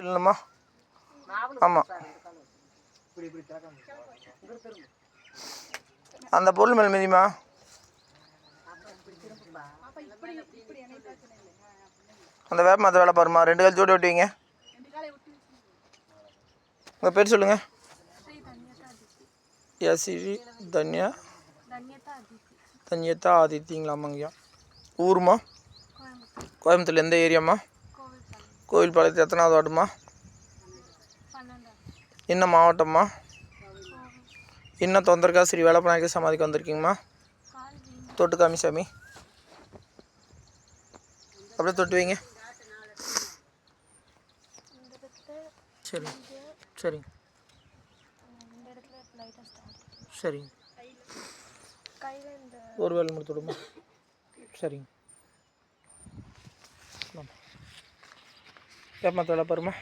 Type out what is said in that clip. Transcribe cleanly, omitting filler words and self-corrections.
இல்லைம்மா. ஆமாம், அந்த பொருள் மேல் மிதிமா. அந்த வேப்ப மரத்தை வேலை பாருமா. 2 கால் ஜோடி ஓட்டுவீங்க. உங்கள் பேர் சொல்லுங்கள். ஸ்ரீ தன்யதா ஆதித்திங்களாமாங்கய்யா. ஊருமா? கோயம்புத்தூர். எந்த ஏரியாம்மா? கோவில்பாளையத்து. எத்தனாவது வார்டுமா? என்ன மாவட்டம்மா? என்ன தொந்தரக்கா ஸ்ரீ வேலப்ப நாயக்கர் சமாதிக்கு வந்திருக்கீங்கம்மா. தொட்டு காமி சாமி. அப்படியே தொட்டு வைங்க. சரி சரி சரிங்க. ஒரு வேலை முடித்து விடுமா. சரிங்க. வேப்ப மரத்தை வேலை பாருமா.